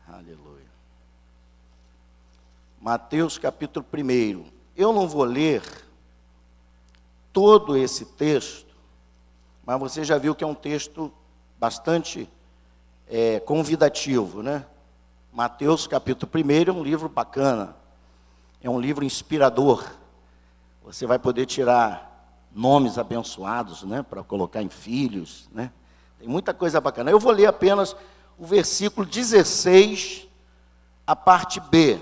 Aleluia. Mateus capítulo 1. Eu não vou ler todo esse texto, mas você já viu que é um texto bastante convidativo, né? Mateus capítulo 1 é um livro bacana, é um livro inspirador. Você vai poder tirar nomes abençoados, né, para colocar em filhos, né? Tem muita coisa bacana. Eu vou ler apenas o versículo 16, a parte B.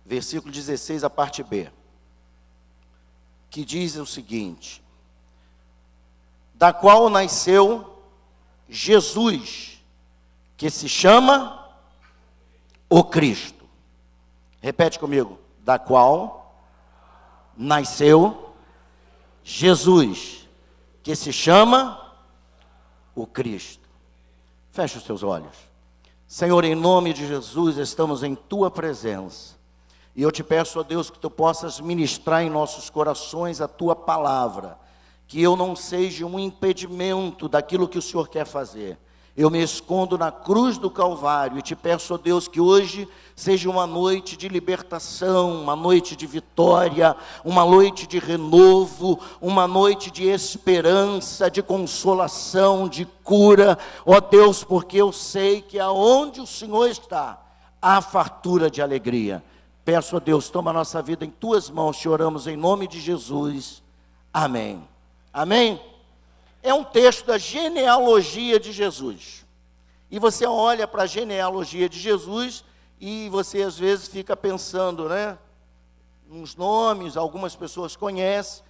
Versículo 16, a parte B. Que diz o seguinte: da qual nasceu Jesus, que se chama o Cristo. Repete comigo. Da qual nasceu Jesus, que se chama o Cristo. Feche os seus olhos. Senhor, em nome de Jesus, estamos em Tua presença. E eu te peço, ó Deus, que Tu possas ministrar em nossos corações a Tua palavra. Que eu não seja um impedimento daquilo que o Senhor quer fazer. Eu me escondo na cruz do Calvário e te peço, ó Deus, que hoje seja uma noite de libertação, uma noite de vitória, uma noite de renovo, uma noite de esperança, de consolação, de cura, ó Deus, porque eu sei que aonde o Senhor está, há fartura de alegria. Peço a Deus, toma a nossa vida em Tuas mãos, te oramos em nome de Jesus. Amém. Amém? É um texto da genealogia de Jesus. E você olha para a genealogia de Jesus e você às vezes fica pensando, né, nos nomes, algumas pessoas conhecem.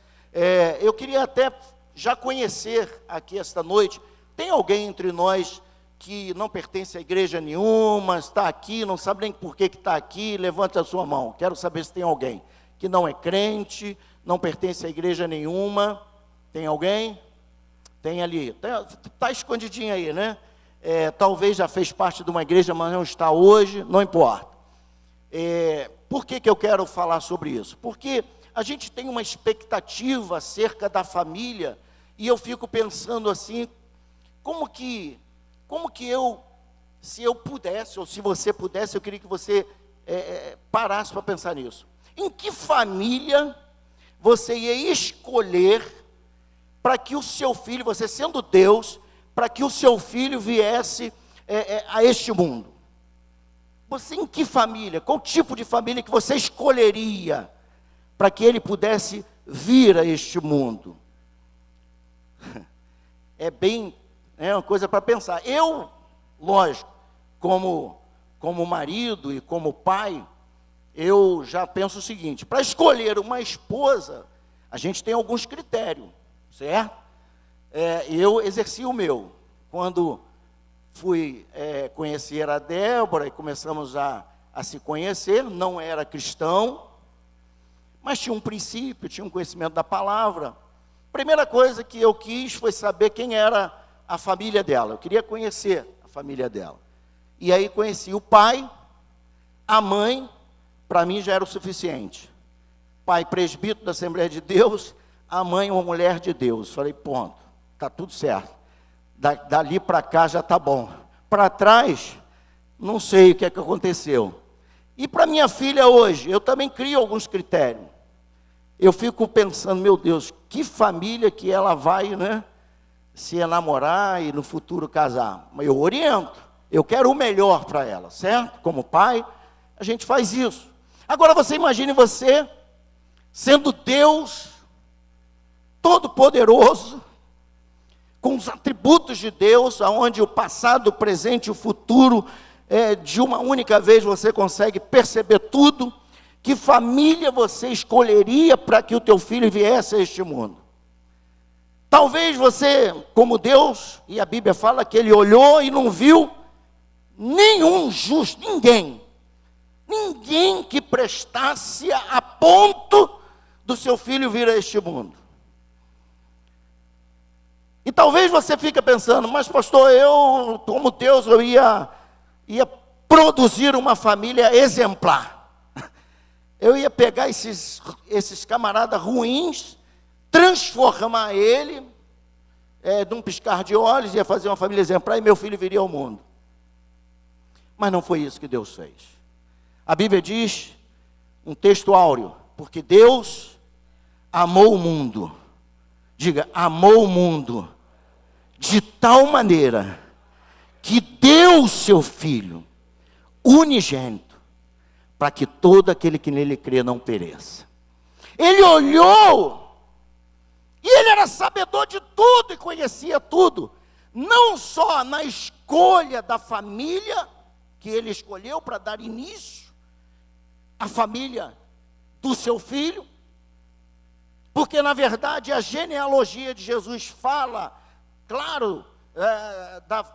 Eu queria até já conhecer aqui esta noite. Tem alguém entre nós que não pertence a igreja nenhuma, está aqui, não sabe nem por que está aqui? Levante a sua mão. Quero saber se tem alguém que não é crente, não pertence a igreja nenhuma. Tem alguém? Tem ali, está escondidinho aí, né? Talvez já fez parte de uma igreja, mas não está hoje, não importa. Por que eu quero falar sobre isso? Porque a gente tem uma expectativa acerca da família, e eu fico pensando assim, como que eu, se eu pudesse, ou se você pudesse, eu queria que você parasse para pensar nisso. Em que família você ia escolher para que o seu filho, você sendo Deus, para que o seu filho viesse a este mundo? Você em que família, qual tipo de família que você escolheria para que ele pudesse vir a este mundo? É uma coisa para pensar. Eu, lógico, como marido e como pai, eu já penso o seguinte: para escolher uma esposa, a gente tem alguns critérios. Certo? Eu exerci o meu. Quando fui conhecer a Débora e começamos a se conhecer, não era cristão, mas tinha um princípio, tinha um conhecimento da palavra. Primeira coisa que eu quis foi saber quem era a família dela. Eu queria conhecer a família dela. E aí conheci o pai, a mãe, para mim já era o suficiente. Pai presbítero da Assembleia de Deus, a mãe uma mulher de Deus. Falei, ponto, está tudo certo. Dali para cá já está bom. Para trás, não sei o que é que aconteceu. E para minha filha hoje, eu também crio alguns critérios. Eu fico pensando, meu Deus, que família que ela vai, né, se enamorar e no futuro casar. Mas eu oriento, eu quero o melhor para ela, certo? Como pai, a gente faz isso. Agora você imagine você sendo Deus Todo-Poderoso, com os atributos de Deus, aonde o passado, o presente e o futuro, de uma única vez você consegue perceber tudo. Que família você escolheria para que o teu filho viesse a este mundo? Talvez você, como Deus, e a Bíblia fala que ele olhou e não viu nenhum justo, ninguém que prestasse a ponto do seu filho vir a este mundo. E talvez você fique pensando, mas pastor, eu, como Deus, eu ia produzir uma família exemplar. Eu ia pegar esses camaradas ruins, transformar ele num piscar de olhos, ia fazer uma família exemplar e meu filho viria ao mundo. Mas não foi isso que Deus fez. A Bíblia diz, um texto áureo, porque Deus amou o mundo. Diga, amou o mundo de tal maneira que deu o seu Filho unigênito, para que todo aquele que nele crê não pereça. Ele olhou, e ele era sabedor de tudo e conhecia tudo, não só na escolha da família que ele escolheu para dar início à família do seu filho, porque na verdade a genealogia de Jesus fala, claro,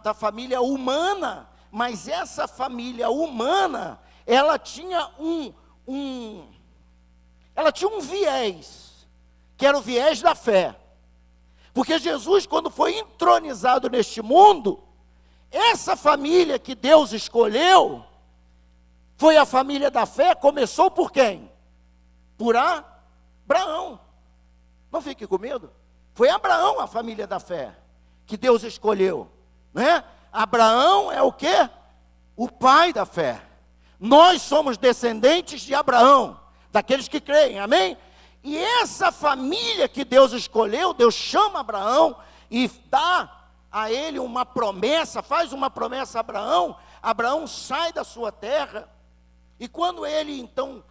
da família humana, mas essa família humana, ela tinha um viés, que era o viés da fé. Porque Jesus, quando foi entronizado neste mundo, essa família que Deus escolheu, foi a família da fé, começou por quem? Por Abraão. Não fique com medo. Foi Abraão a família da fé, que Deus escolheu, né? Abraão é o quê? O pai da fé. Nós somos descendentes de Abraão, daqueles que creem, amém? E essa família que Deus escolheu, Deus chama Abraão e dá a ele uma promessa, faz uma promessa a Abraão. Abraão sai da sua terra, e quando ele então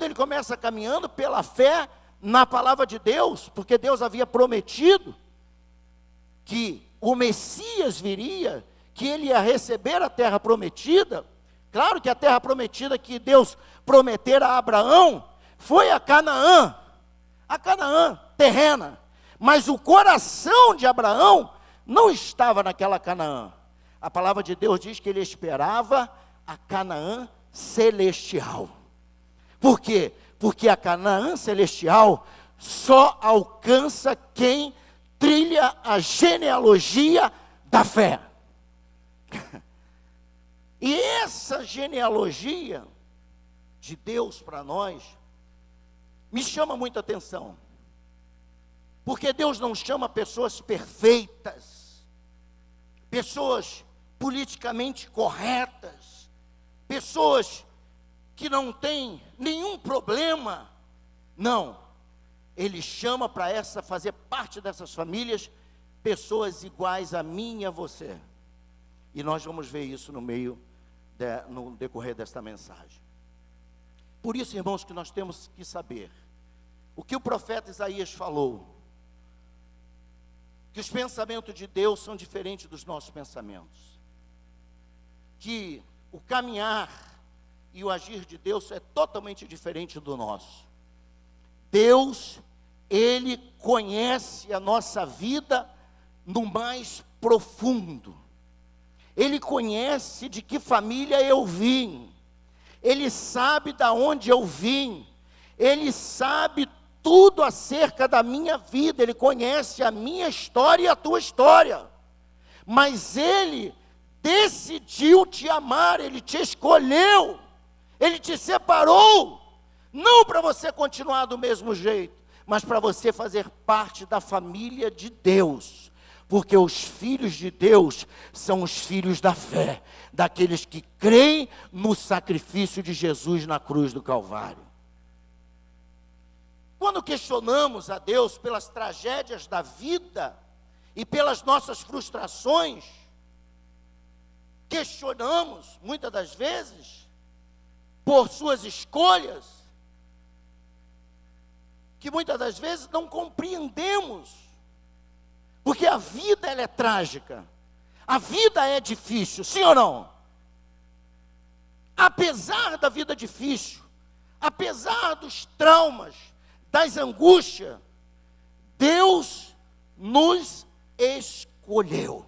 ele começa caminhando pela fé na palavra de Deus, porque Deus havia prometido que o Messias viria, que ele ia receber a terra prometida. Claro que a terra prometida que Deus prometera a Abraão foi a Canaã terrena, mas o coração de Abraão não estava naquela Canaã. A palavra de Deus diz que ele esperava a Canaã celestial. Por quê? Porque a Canaã celestial só alcança quem trilha a genealogia da fé. E essa genealogia de Deus para nós me chama muita atenção, porque Deus não chama pessoas perfeitas, pessoas politicamente corretas, pessoas que não têm nenhum problema. Não, Ele chama para fazer parte dessas famílias, pessoas iguais a mim e a você. E nós vamos ver isso no decorrer desta mensagem. Por isso, irmãos, que nós temos que saber o que o profeta Isaías falou, que os pensamentos de Deus são diferentes dos nossos pensamentos, que o caminhar e o agir de Deus é totalmente diferente do nosso. Deus, Ele conhece a nossa vida no mais profundo. Ele conhece de que família eu vim. Ele sabe de onde eu vim. Ele sabe tudo acerca da minha vida. Ele conhece a minha história e a tua história. Mas Ele decidiu te amar. Ele te escolheu. Ele te separou. Não para você continuar do mesmo jeito, mas para você fazer parte da família de Deus. Porque os filhos de Deus são os filhos da fé, daqueles que creem no sacrifício de Jesus na cruz do Calvário. Quando questionamos a Deus pelas tragédias da vida e pelas nossas frustrações, questionamos, muitas das vezes, por suas escolhas, que muitas das vezes não compreendemos. Porque a vida, ela é trágica. A vida é difícil, sim ou não? Apesar da vida difícil, apesar dos traumas, das angústias, Deus nos escolheu.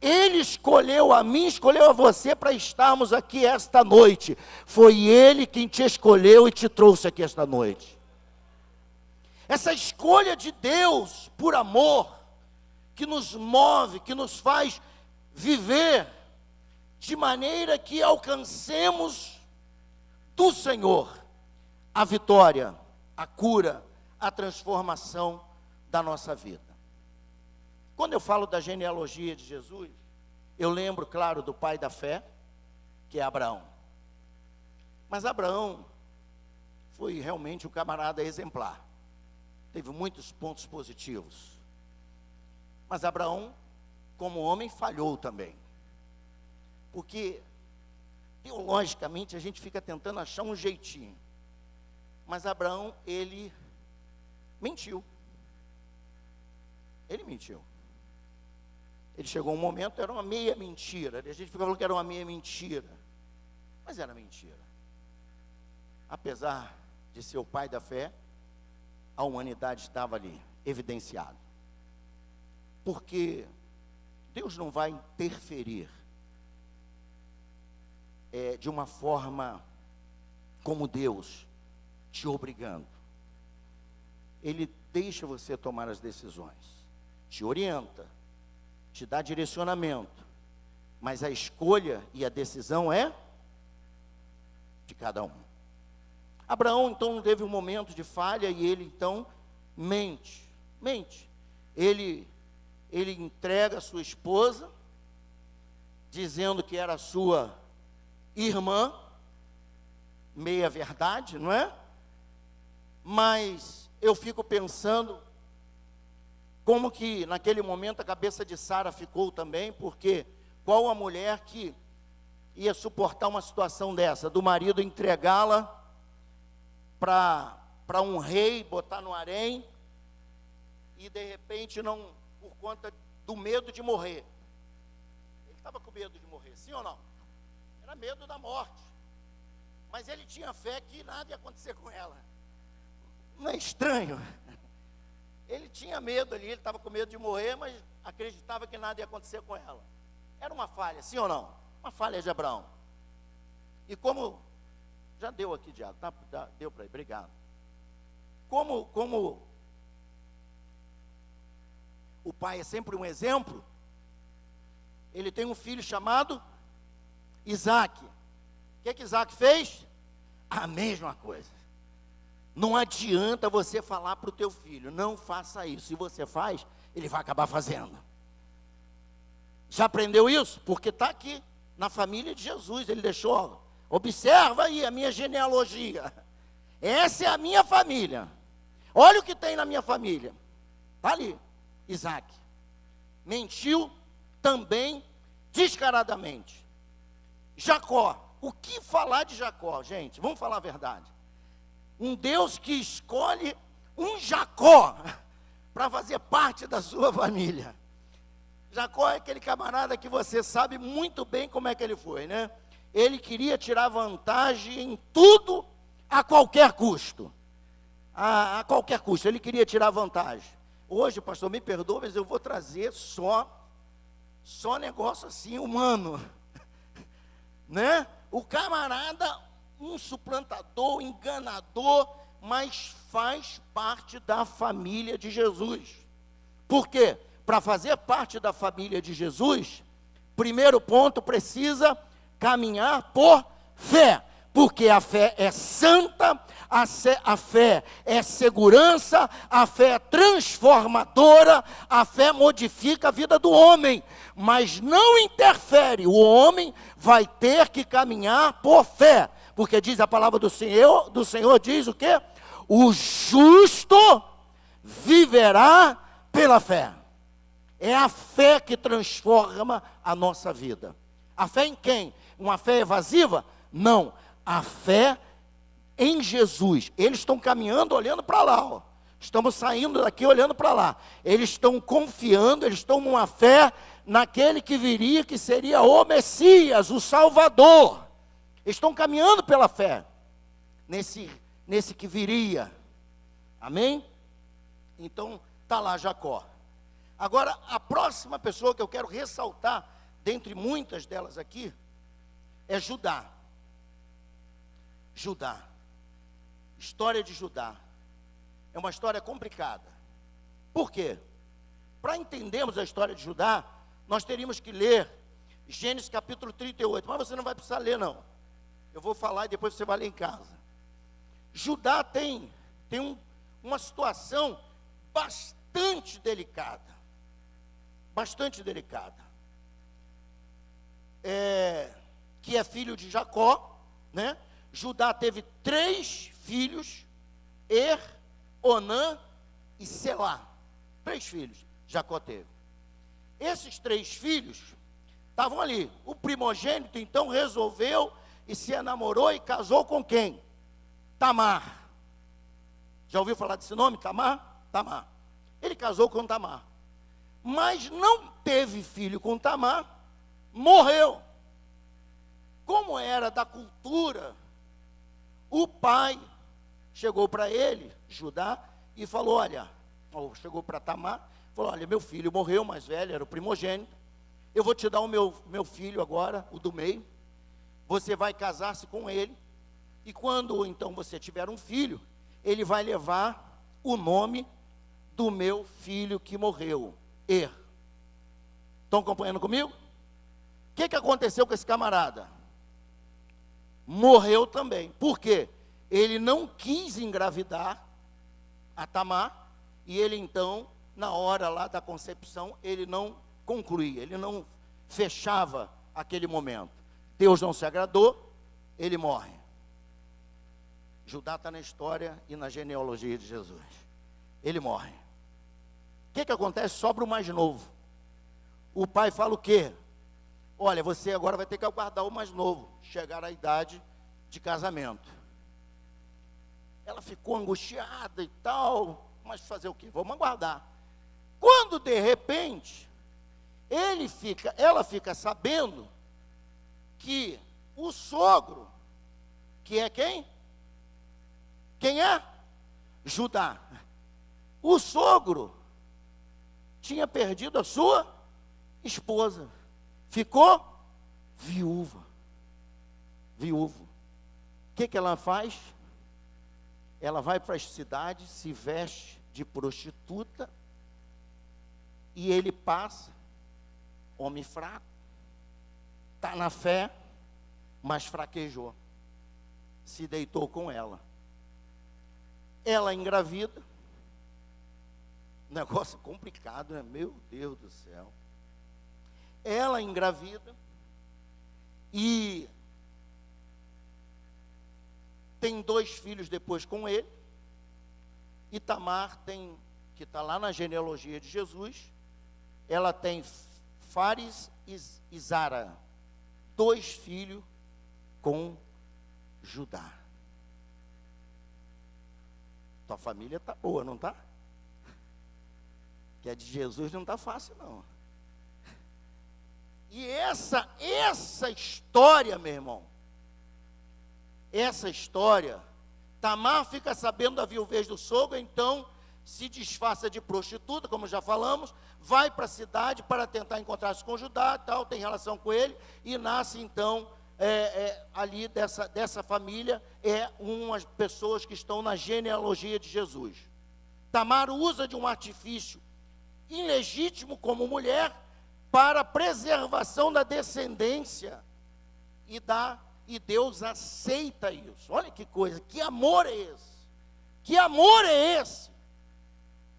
Ele escolheu a mim, escolheu a você para estarmos aqui esta noite. Foi Ele quem te escolheu e te trouxe aqui esta noite. Essa escolha de Deus por amor, que nos move, que nos faz viver de maneira que alcancemos do Senhor a vitória, a cura, a transformação da nossa vida. Quando eu falo da genealogia de Jesus, eu lembro, claro, do pai da fé, que é Abraão. Mas Abraão foi realmente um camarada exemplar. Teve muitos pontos positivos. Mas Abraão, como homem, falhou também. Porque, teologicamente, a gente fica tentando achar um jeitinho. Mas Abraão, ele mentiu. Ele mentiu. Ele chegou um momento, era uma meia mentira. A gente falou que era uma meia mentira. Mas era mentira. Apesar de ser o pai da fé, a humanidade estava ali, evidenciado. Porque Deus não vai interferir de uma forma como Deus, te obrigando. Ele deixa você tomar as decisões, te orienta, te dá direcionamento, mas a escolha e a decisão é de cada um. Abraão então teve um momento de falha e ele então mente. Ele entrega a sua esposa, dizendo que era sua irmã, meia verdade, não é? Mas eu fico pensando como que naquele momento a cabeça de Sara ficou também, porque qual a mulher que ia suportar uma situação dessa, do marido entregá-la para um rei, botar no harém, e de repente não, por conta do medo de morrer. Ele estava com medo de morrer, sim ou não? Era medo da morte. Mas ele tinha fé que nada ia acontecer com ela. Não é estranho? Ele tinha medo ali, ele estava com medo de morrer, mas acreditava que nada ia acontecer com ela. Era uma falha, sim ou não? Uma falha de Abraão. E como, já deu aqui, Diabo, tá? Deu para aí, obrigado. Como o pai é sempre um exemplo, ele tem um filho chamado Isaac. O que Isaac fez? A mesma coisa. Não adianta você falar para o teu filho, não faça isso. Se você faz, ele vai acabar fazendo. Já aprendeu isso? Porque está aqui, na família de Jesus. Ele deixou, observa aí a minha genealogia. Essa é a minha família. Olha o que tem na minha família. Está ali, Isaac. Mentiu também descaradamente. Jacó. O que falar de Jacó, gente? Vamos falar a verdade. Um Deus que escolhe um Jacó para fazer parte da sua família. Jacó é aquele camarada que você sabe muito bem como é que ele foi, né? Ele queria tirar vantagem em tudo a qualquer custo. A qualquer custo, ele queria tirar vantagem. Hoje, pastor, me perdoa, mas eu vou trazer só negócio assim humano, né? O camarada, um suplantador, enganador, mas faz parte da família de Jesus. Por quê? Para fazer parte da família de Jesus, primeiro ponto, precisa caminhar por fé. Porque a fé é santa, a fé é segurança, a fé é transformadora, a fé modifica a vida do homem, mas não interfere. O homem vai ter que caminhar por fé, porque diz a palavra do Senhor diz o quê? O justo viverá pela fé. É a fé que transforma a nossa vida. A fé em quem? Uma fé evasiva? Não. A fé em Jesus. Eles estão caminhando olhando para lá, ó. Estamos saindo daqui olhando para lá. Eles estão confiando, eles estão numa fé naquele que viria, que seria o Messias, o Salvador. Eles estão caminhando pela fé nesse que viria. Amém? Então, está lá Jacó. Agora, a próxima pessoa que eu quero ressaltar, dentre muitas delas aqui, é Judá. Judá. História de Judá. É uma história complicada. Por quê? Para entendermos a história de Judá, nós teríamos que ler Gênesis capítulo 38. Mas você não vai precisar ler, não. Eu vou falar e depois você vai ler em casa. Judá tem uma situação bastante delicada. Bastante delicada. Que é filho de Jacó, né? Judá teve 3 filhos, Onã e Selá. 3 filhos Jacó teve. Esses 3 filhos estavam ali. O primogênito, então, resolveu e se enamorou e casou com quem? Tamar. Já ouviu falar desse nome, Tamar? Tamar. Ele casou com Tamar. Mas não teve filho com Tamar, morreu. Como era da cultura, o pai chegou para ele, Judá, e falou, chegou para Tamar, falou, olha, meu filho morreu, mais velho, era o primogênito, eu vou te dar o meu filho agora, o do meio, você vai casar-se com ele, e quando então você tiver um filho, ele vai levar o nome do meu filho que morreu, Estão acompanhando comigo? O que aconteceu com esse camarada? Morreu também. Por quê? Ele não quis engravidar a Tamar, e ele então, na hora lá da concepção, ele não concluía, ele não fechava aquele momento. Deus não se agradou, ele morre. Judá está na história e na genealogia de Jesus. Ele morre. O que acontece? Sobra o mais novo. O pai fala o quê? Olha, você agora vai ter que aguardar o mais novo chegar à idade de casamento. Ela ficou angustiada e tal, mas fazer o quê? Vamos aguardar. Quando de repente ela fica sabendo que o sogro, que é quem? Quem é? Judá. O sogro tinha perdido a sua esposa. Ficou viúva. Viúvo. O que ela faz? Ela vai para as cidades, se veste de prostituta, e ele passa, homem fraco, está na fé, mas fraquejou. Se deitou com ela. Ela engravida. Negócio complicado, né? Meu Deus do céu. Ela engravida e tem 2 filhos depois com ele. E Tamar tem, que está lá na genealogia de Jesus, ela tem Fares e Zara, 2 filhos com Judá. Tua família está boa, não está? Que a de Jesus não está fácil, não. E essa história, meu irmão, essa história, Tamar fica sabendo da viuvez do sogro, então se disfarça de prostituta, como já falamos, vai para a cidade para tentar encontrar-se com Judá, tal, tem relação com ele, e nasce então, ali dessa família, umas pessoas que estão na genealogia de Jesus. Tamar usa de um artifício ilegítimo como mulher, para a preservação da descendência, e Deus aceita isso. Olha que coisa, que amor é esse? Que amor é esse?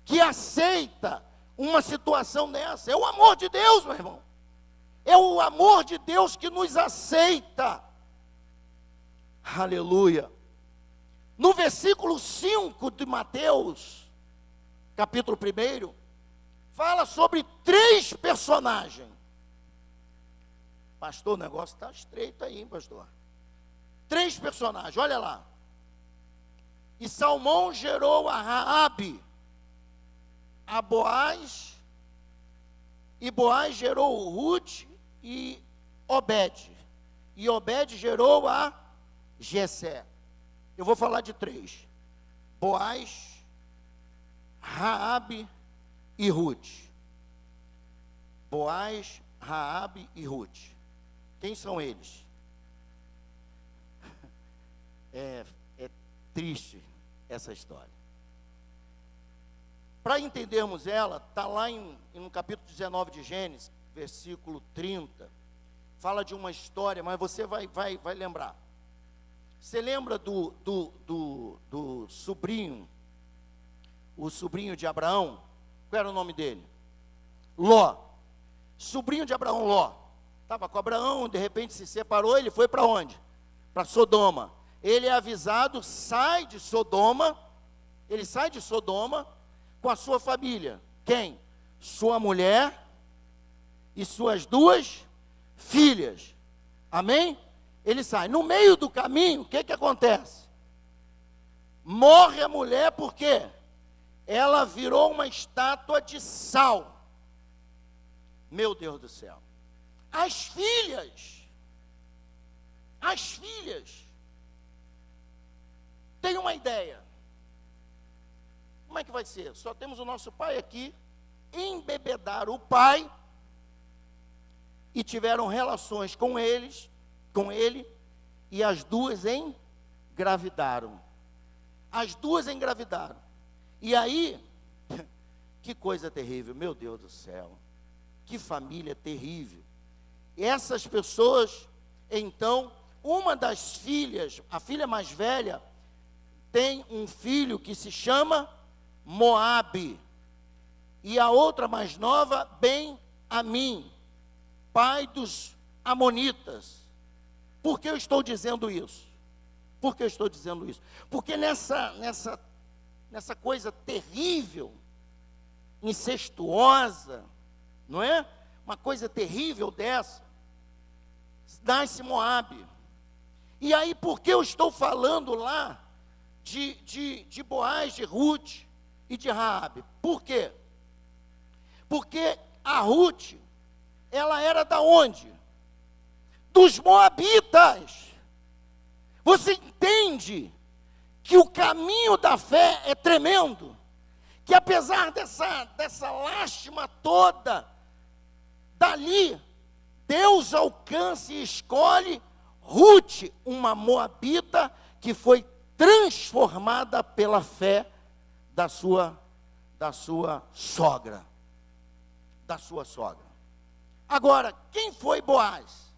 Que aceita uma situação dessa? É o amor de Deus, meu irmão. É o amor de Deus que nos aceita. Aleluia. No versículo 5 de Mateus, capítulo 1, fala sobre 3 personagens. Pastor, o negócio está estreito aí, hein, pastor? 3 personagens, olha lá. E Salmão gerou a Raabe, a Boaz, e Boaz gerou o Ruth e Obed. E Obed gerou a Jessé. Eu vou falar de 3. Boaz, Raabe e Ruth. Boaz, Raabe e Ruth. Quem são eles? É triste essa história. Para entendermos ela, está lá no capítulo 19 de Gênesis, versículo 30. Fala de uma história, mas você vai lembrar. Você lembra do sobrinho o sobrinho de Abraão, qual era o nome dele? Ló. Sobrinho de Abraão, Ló. Estava com Abraão, de repente se separou, ele foi para onde? Para Sodoma. Ele é avisado, sai de Sodoma, ele sai de Sodoma com a sua família. Quem? Sua mulher e suas 2 filhas. Amém? Ele sai. No meio do caminho, o que acontece? Morre a mulher porque ela virou uma estátua de sal. Meu Deus do céu. As filhas, tem uma ideia. Como é que vai ser? Só temos o nosso pai aqui, embebedaram o pai e tiveram relações com ele, e as 2 engravidaram. As 2 engravidaram. E aí, que coisa terrível, meu Deus do céu. Que família terrível. E essas pessoas, então, uma das filhas, a filha mais velha, tem um filho que se chama Moabe. E a outra mais nova, Ben-Amim, pai dos amonitas. Por que eu estou dizendo isso? Por que eu estou dizendo isso? Porque nessa coisa terrível, incestuosa, não é? Uma coisa terrível dessa, nasce Moabe. E aí, por que eu estou falando lá de Boaz, de Ruth e de Raabe? Por quê? Porque a Ruth, ela era da onde? Dos Moabitas. Você entende que o caminho da fé é tremendo? Que apesar dessa lástima toda, dali, Deus alcança e escolhe Ruth, uma moabita que foi transformada pela fé da sua sogra. Da sua sogra. Agora, quem foi Boaz?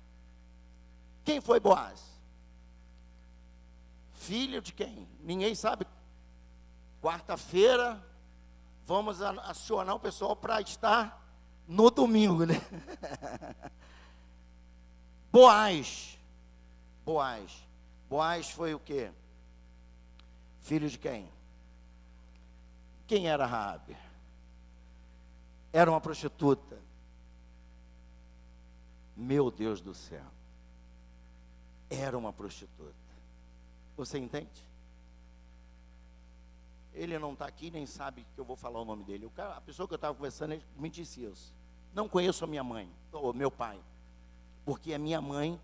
Quem foi Boaz? Filho de quem? Ninguém sabe. Quarta-feira, vamos acionar o pessoal para estar no domingo, né? Boaz foi o quê? Filho de quem? Quem era Raabe? Era uma prostituta. Meu Deus do céu. Era uma prostituta. Você entende? Ele não está aqui, nem sabe que eu vou falar o nome dele. A pessoa que eu estava conversando, ele me disse isso. Não conheço a minha mãe, ou meu pai, porque a minha mãe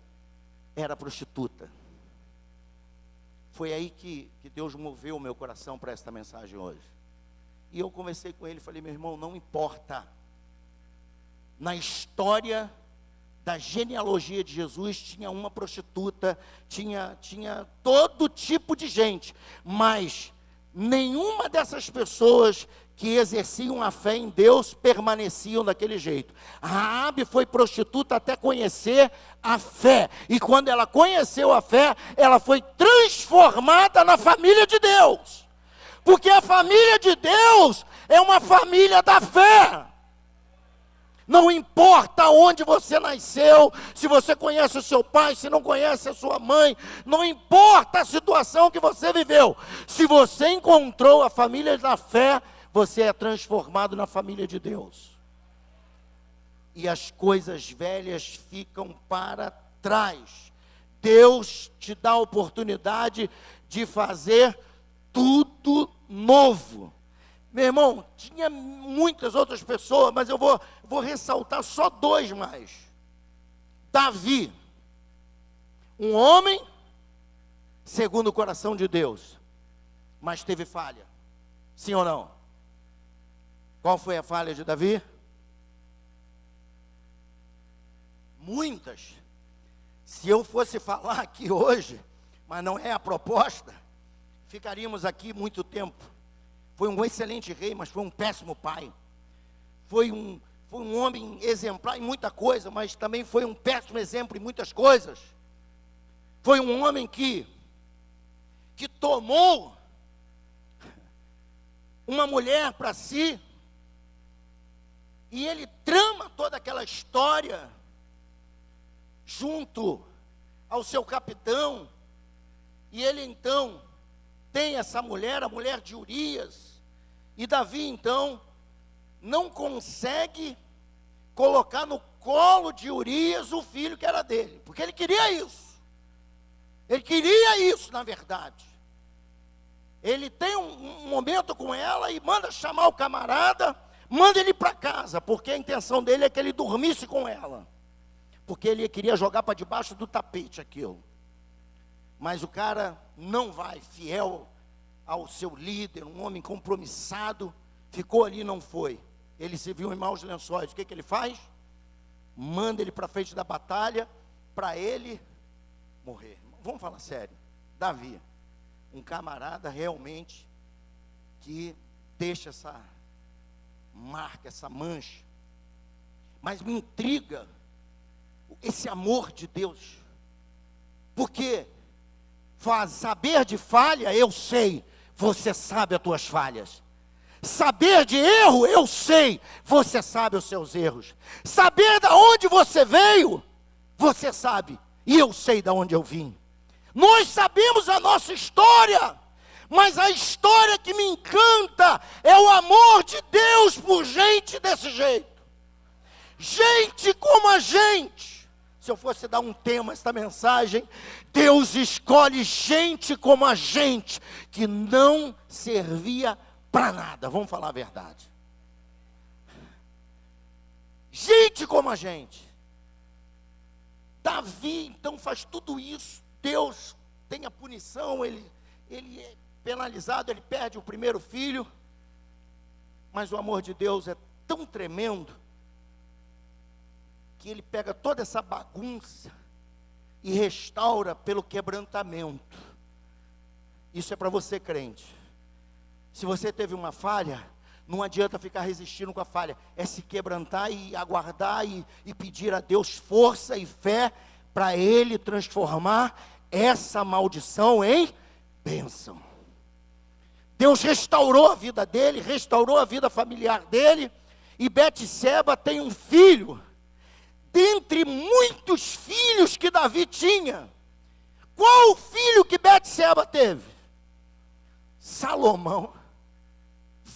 era prostituta. Foi aí que Deus moveu o meu coração para esta mensagem hoje. E eu conversei com ele, falei, meu irmão, não importa. Na história da genealogia de Jesus, tinha uma prostituta, tinha todo tipo de gente, mas nenhuma dessas pessoas que exerciam a fé em Deus permaneciam daquele jeito. Raabe foi prostituta até conhecer a fé, e quando ela conheceu a fé, ela foi transformada na família de Deus, porque a família de Deus é uma família da fé. Não importa onde você nasceu, se você conhece o seu pai, se não conhece a sua mãe, não importa a situação que você viveu, se você encontrou a família da fé, você é transformado na família de Deus. E as coisas velhas ficam para trás. Deus te dá a oportunidade de fazer tudo novo. Meu irmão, tinha muitas outras pessoas, mas eu vou ressaltar só 2 mais. Davi, um homem segundo o coração de Deus, mas teve falha. Sim ou não? Qual foi a falha de Davi? Muitas. Se eu fosse falar aqui hoje, mas não é a proposta, ficaríamos aqui muito tempo. Foi um excelente rei, mas foi um péssimo pai. Foi um homem exemplar em muita coisa, mas também foi um péssimo exemplo em muitas coisas. Foi um homem que tomou uma mulher para si, e ele trama toda aquela história junto ao seu capitão, e ele então tem essa mulher, a mulher de Urias, e Davi então não consegue colocar no colo de Urias o filho que era dele, porque ele queria isso na verdade. Ele tem um momento com ela e manda chamar o camarada, manda ele para casa, porque a intenção dele é que ele dormisse com ela, porque ele queria jogar para debaixo do tapete aquilo. Mas o cara não vai, fiel ao seu líder, um homem compromissado, ficou ali e não foi. Ele se viu em maus lençóis. O que ele faz? Manda ele para frente da batalha, para ele morrer. Vamos falar sério. Davi, um camarada realmente que deixa essa marca, essa mancha. Mas me intriga esse amor de Deus, porque saber de falha, eu sei, você sabe as tuas falhas. Saber de erro, eu sei, você sabe os seus erros. Saber de onde você veio, você sabe, e eu sei de onde eu vim. Nós sabemos a nossa história, mas a história que me encanta é o amor de Deus por gente desse jeito. Gente como a gente. Se eu fosse dar um tema a esta mensagem, Deus escolhe gente como a gente, que não servia para nada, vamos falar a verdade. Gente como a gente. Davi então faz tudo isso, Deus tem a punição, ele é penalizado, ele perde o primeiro filho, mas o amor de Deus é tão tremendo, que ele pega toda essa bagunça e restaura pelo quebrantamento. Isso é para você, crente. Se você teve uma falha, não adianta ficar resistindo com a falha, é se quebrantar e aguardar e pedir a Deus força e fé para Ele transformar essa maldição em bênção. Deus restaurou a vida dele, restaurou a vida familiar dele, e Betseba tem um filho. Dentre muitos filhos que Davi tinha, qual o filho que Betseba teve? Salomão.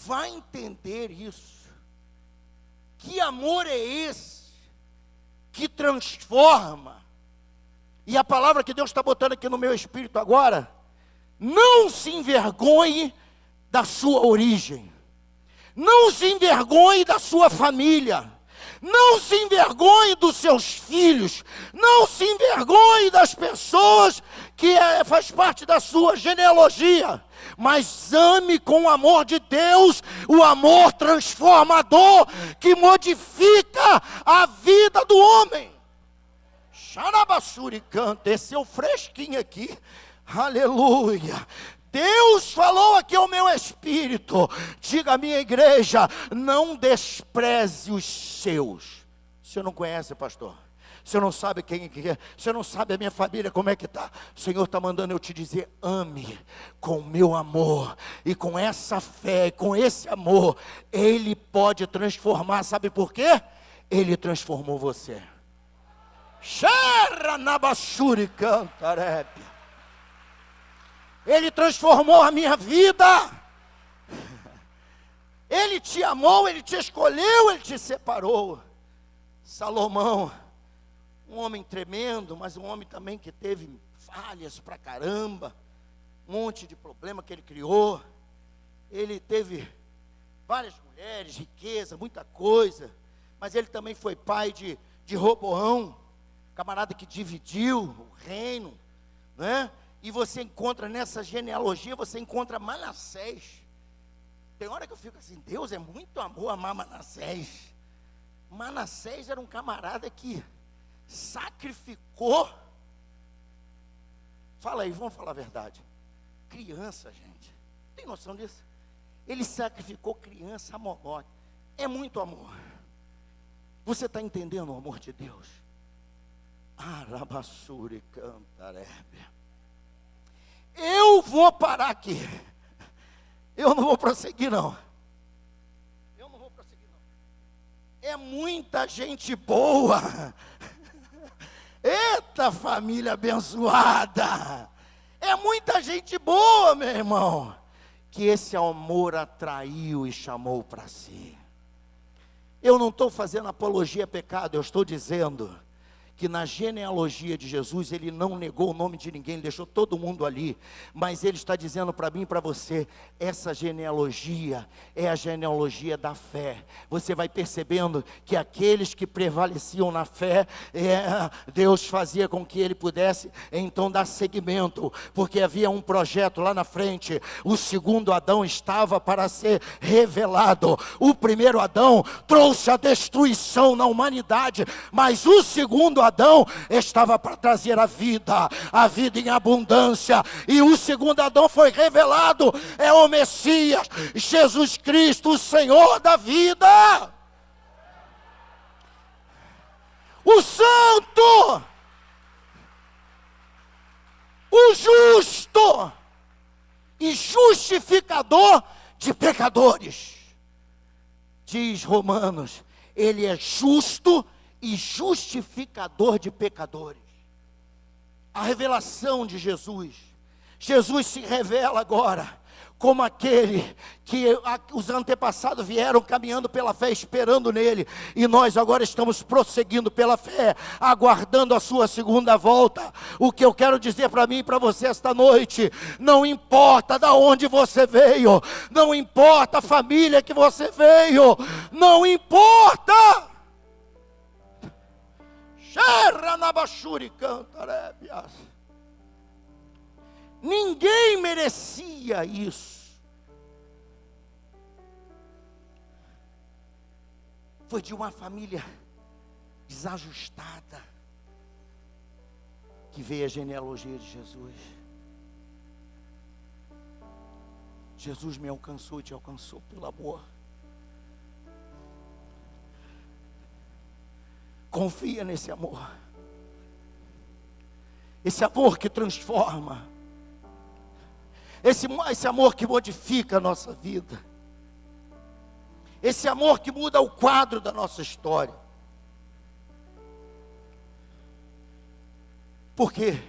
Vai entender isso. Que amor é esse que transforma? E a palavra que Deus está botando aqui no meu espírito agora: não se envergonhe da sua origem, não se envergonhe da sua família, não se envergonhe dos seus filhos, não se envergonhe das pessoas que faz parte da sua genealogia, mas ame com o amor de Deus, o amor transformador que modifica a vida do homem. Xarabassuri canta, desceu fresquinho aqui, aleluia. Deus falou aqui ao meu espírito, diga à minha igreja, não despreze os seus. O senhor não conhece, pastor? O senhor não sabe quem é? O senhor não sabe a minha família como é que está? O Senhor está mandando eu te dizer, ame com o meu amor, e com essa fé, com esse amor, Ele pode transformar, sabe por quê? Ele transformou você. Xerra nabassuri cantarebe. Ele transformou a minha vida. Ele te amou, Ele te escolheu, Ele te separou. Salomão, um homem tremendo, mas um homem também que teve falhas pra caramba, um monte de problema que ele criou. Ele teve várias mulheres, riqueza, muita coisa, mas ele também foi pai de Roboão, camarada que dividiu o reino, né? E você encontra nessa genealogia, você encontra Manassés. Tem hora que eu fico assim, Deus, é muito amor amar Manassés. Manassés era um camarada que sacrificou. Fala aí, vamos falar a verdade. Criança, gente. Tem noção disso? Ele sacrificou criança a Moloque. É muito amor. Você está entendendo o amor de Deus? Arabassuri cantarebe. Eu vou parar aqui. Eu não vou prosseguir, não. Eu não vou prosseguir, não. É muita gente boa. Eita, família abençoada. É muita gente boa, meu irmão, que esse amor atraiu e chamou para si. Eu não estou fazendo apologia a pecado, eu estou dizendo que na genealogia de Jesus, ele não negou o nome de ninguém, ele deixou todo mundo ali, mas ele está dizendo para mim e para você, essa genealogia é a genealogia da fé. Você vai percebendo que aqueles que prevaleciam na fé, Deus fazia com que ele pudesse então dar seguimento, porque havia um projeto lá na frente. O segundo Adão estava para ser revelado. O primeiro Adão trouxe a destruição na humanidade, mas o segundo Adão estava para trazer a vida em abundância, e o segundo Adão foi revelado, é o Messias, Jesus Cristo, o Senhor da vida, o Santo, o Justo e justificador de pecadores. Diz Romanos, ele é justo e justificador de pecadores. A revelação de Jesus. Jesus se revela agora como aquele que os antepassados vieram caminhando pela fé, esperando nele, e nós agora estamos prosseguindo pela fé, aguardando a sua segunda volta. O que eu quero dizer para mim e para você esta noite, não importa de onde você veio, não importa a família que você veio, não importa. Ninguém merecia isso. Foi de uma família desajustada que veio a genealogia de Jesus. Jesus me alcançou e te alcançou pelo amor. Confia nesse amor. Esse amor que transforma. Esse amor que modifica a nossa vida. Esse amor que muda o quadro da nossa história. Por quê?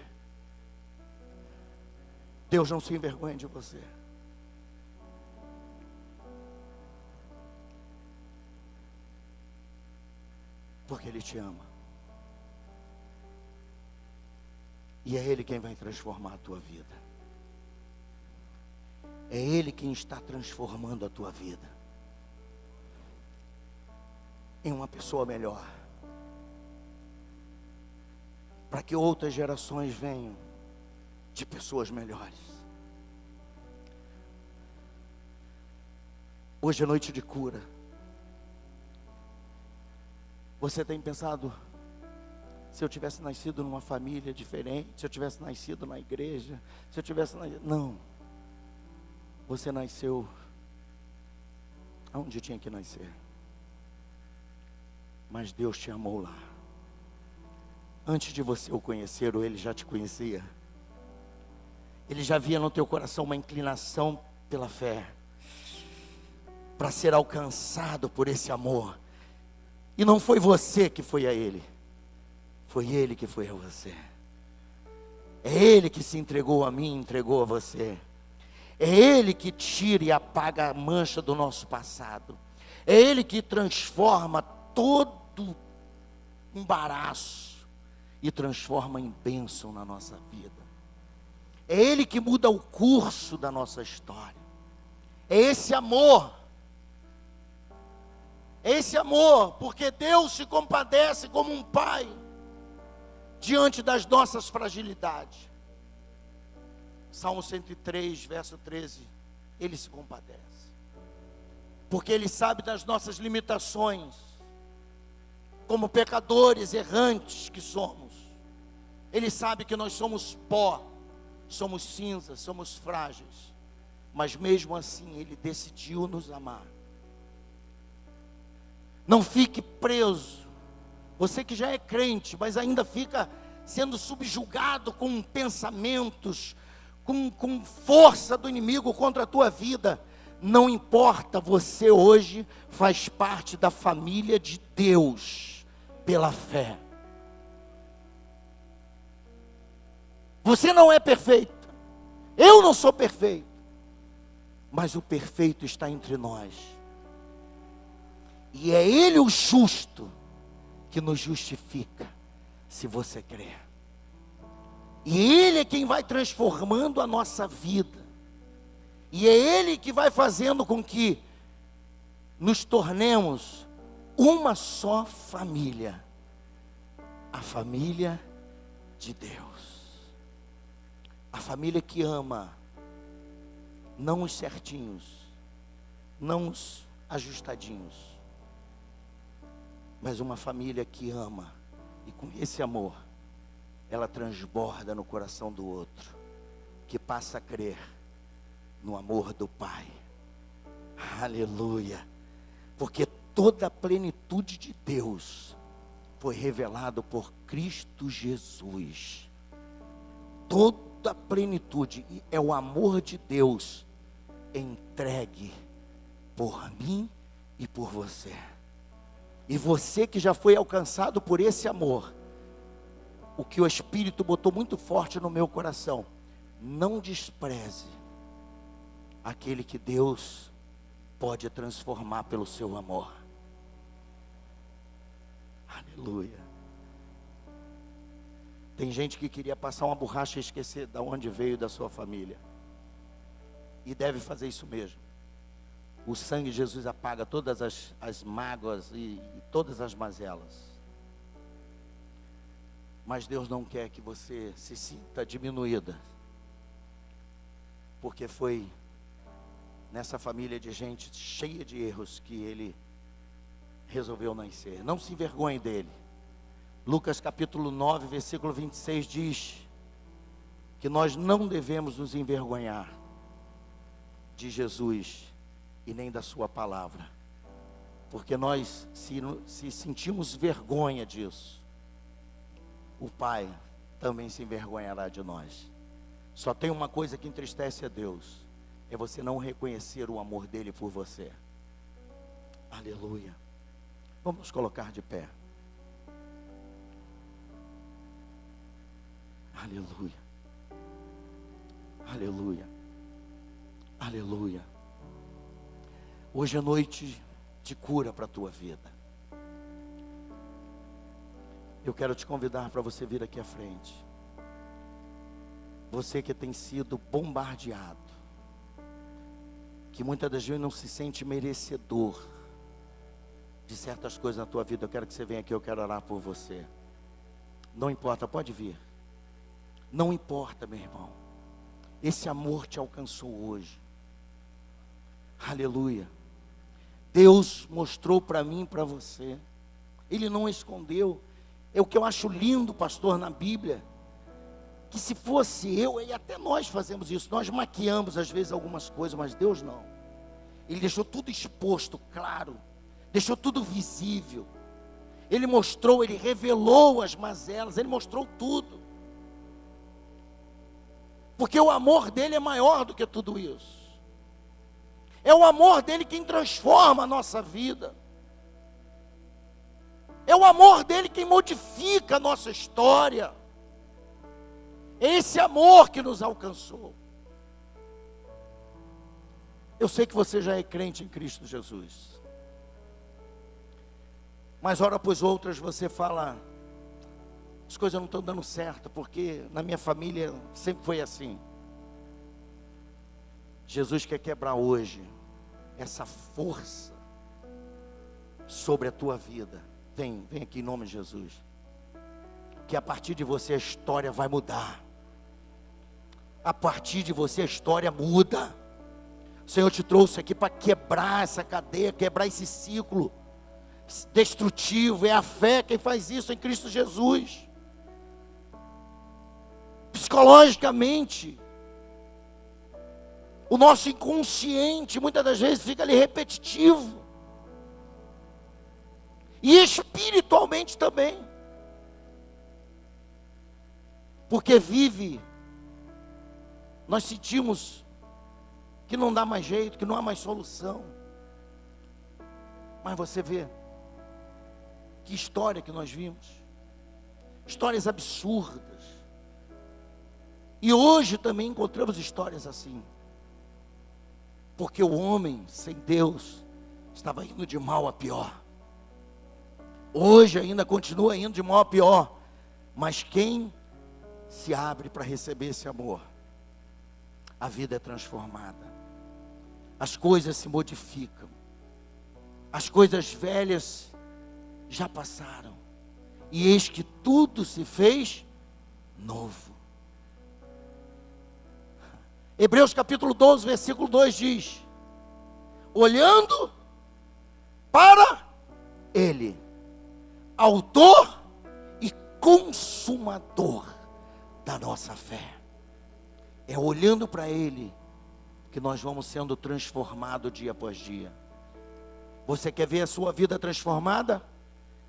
Deus não se envergonha de você. Porque Ele te ama. E é Ele quem vai transformar a tua vida. É Ele quem está transformando a tua vida em uma pessoa melhor, para que outras gerações venham de pessoas melhores. Hoje é noite de cura. Você tem pensado, se eu tivesse nascido numa família diferente, se eu tivesse nascido na igreja, se eu tivesse nascido... Não. Você nasceu onde tinha que nascer. Mas Deus te amou lá. Antes de você o conhecer, ou Ele já te conhecia. Ele já via no teu coração uma inclinação pela fé, para ser alcançado por esse amor. E não foi você que foi a Ele, foi Ele que foi a você. É Ele que se entregou a mim, entregou a você. É Ele que tira e apaga a mancha do nosso passado. É Ele que transforma todo embaraço e transforma em bênção na nossa vida. É Ele que muda o curso da nossa história. É esse amor. Esse amor, porque Deus se compadece como um pai diante das nossas fragilidades. Salmo 103, verso 13, Ele se compadece, porque Ele sabe das nossas limitações, como pecadores errantes que somos. Ele sabe que nós somos pó, somos cinza, somos frágeis, mas mesmo assim Ele decidiu nos amar. Não fique preso. Você que já é crente, mas ainda fica sendo subjugado com pensamentos, com força do inimigo contra a tua vida. Não importa, você hoje faz parte da família de Deus pela fé. Você não é perfeito, eu não sou perfeito, mas o perfeito está entre nós. E é Ele o justo que nos justifica, se você crer. E Ele é quem vai transformando a nossa vida. E é Ele que vai fazendo com que nos tornemos uma só família. A família de Deus. A família que ama, não os certinhos, não os ajustadinhos, mas uma família que ama, e com esse amor, ela transborda no coração do outro, que passa a crer no amor do Pai. Aleluia! Porque toda a plenitude de Deus foi revelado por Cristo Jesus. Toda a plenitude é o amor de Deus entregue por mim e por você. E você que já foi alcançado por esse amor, o que o Espírito botou muito forte no meu coração: não despreze aquele que Deus pode transformar pelo seu amor. Aleluia. Tem gente que queria passar uma borracha e esquecer de onde veio da sua família. E deve fazer isso mesmo. O sangue de Jesus apaga todas as mágoas e todas as mazelas. Mas Deus não quer que você se sinta diminuída. Porque foi nessa família de gente cheia de erros que Ele resolveu nascer. Não se envergonhe dele. Lucas capítulo 9, versículo 26 diz que nós não devemos nos envergonhar de Jesus e nem da sua palavra, porque nós, se sentimos vergonha disso, o Pai também se envergonhará de nós. Só tem uma coisa que entristece a Deus: é você não reconhecer o amor dele por você. Aleluia. Vamos nos colocar de pé. Aleluia. Aleluia. Aleluia. Hoje é noite de cura para a tua vida. Eu quero te convidar para você vir aqui à frente. Você que tem sido bombardeado, que muitas das vezes não se sente merecedor de certas coisas na tua vida, eu quero que você venha aqui, eu quero orar por você. Não importa, pode vir. Não importa, meu irmão. Esse amor te alcançou hoje. Aleluia. Deus mostrou para mim e para você. Ele não escondeu. É o que eu acho lindo, pastor, na Bíblia. Que se fosse eu, e até nós fazemos isso, nós maquiamos às vezes algumas coisas, mas Deus não. Ele deixou tudo exposto, claro. Deixou tudo visível. Ele mostrou, Ele revelou as mazelas, Ele mostrou tudo. Porque o amor dele é maior do que tudo isso. É o amor dele quem transforma a nossa vida. É o amor dele quem modifica a nossa história. É esse amor que nos alcançou. Eu sei que você já é crente em Cristo Jesus. Mas hora após outras você fala: as coisas não estão dando certo, porque na minha família sempre foi assim. Jesus quer quebrar hoje essa força sobre a tua vida. Vem aqui em nome de Jesus. Que a partir de você a história vai mudar. A partir de você a história muda. O Senhor te trouxe aqui para quebrar essa cadeia, quebrar esse ciclo destrutivo. É a fé quem faz isso em Cristo Jesus. Psicologicamente, o nosso inconsciente muitas das vezes fica ali repetitivo. E espiritualmente também. Porque nós sentimos que não dá mais jeito, que não há mais solução. Mas você vê, que história que nós vimos, histórias absurdas, e hoje também encontramos histórias assim, porque o homem sem Deus estava indo de mal a pior, hoje ainda continua indo de mal a pior, mas quem se abre para receber esse amor, a vida é transformada, as coisas se modificam, as coisas velhas já passaram, e eis que tudo se fez novo. Hebreus capítulo 12, versículo 2 diz: olhando para Ele, autor e consumador da nossa fé. É olhando para Ele que nós vamos sendo transformados dia após dia. Você quer ver a sua vida transformada?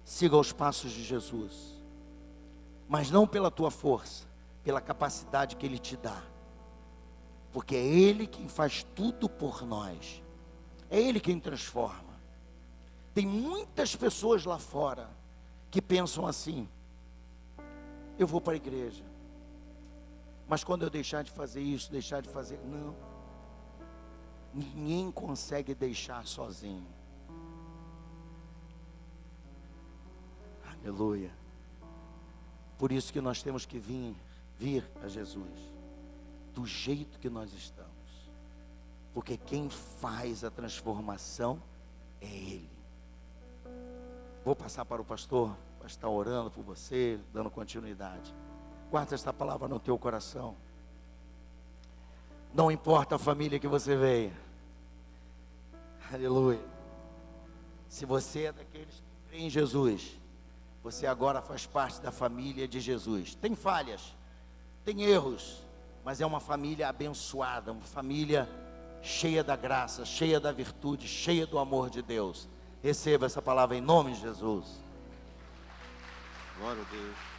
Siga os passos de Jesus, mas não pela tua força, pela capacidade que Ele te dá, porque é Ele quem faz tudo por nós, é Ele quem transforma. Tem muitas pessoas lá fora que pensam assim: eu vou para a igreja, mas quando eu deixar de fazer isso, deixar de fazer, não, ninguém consegue deixar sozinho. Aleluia. Por isso que nós temos que vir a Jesus, do jeito que nós estamos, porque quem faz a transformação é Ele. Vou passar para o pastor, para estar orando por você, dando continuidade. Guarda esta palavra no teu coração. Não importa a família que você veio, aleluia, se você é daqueles que creem em Jesus, você agora faz parte da família de Jesus. Tem falhas, tem erros, mas é uma família abençoada, uma família cheia da graça, cheia da virtude, cheia do amor de Deus. Receba essa palavra em nome de Jesus. Glória a Deus.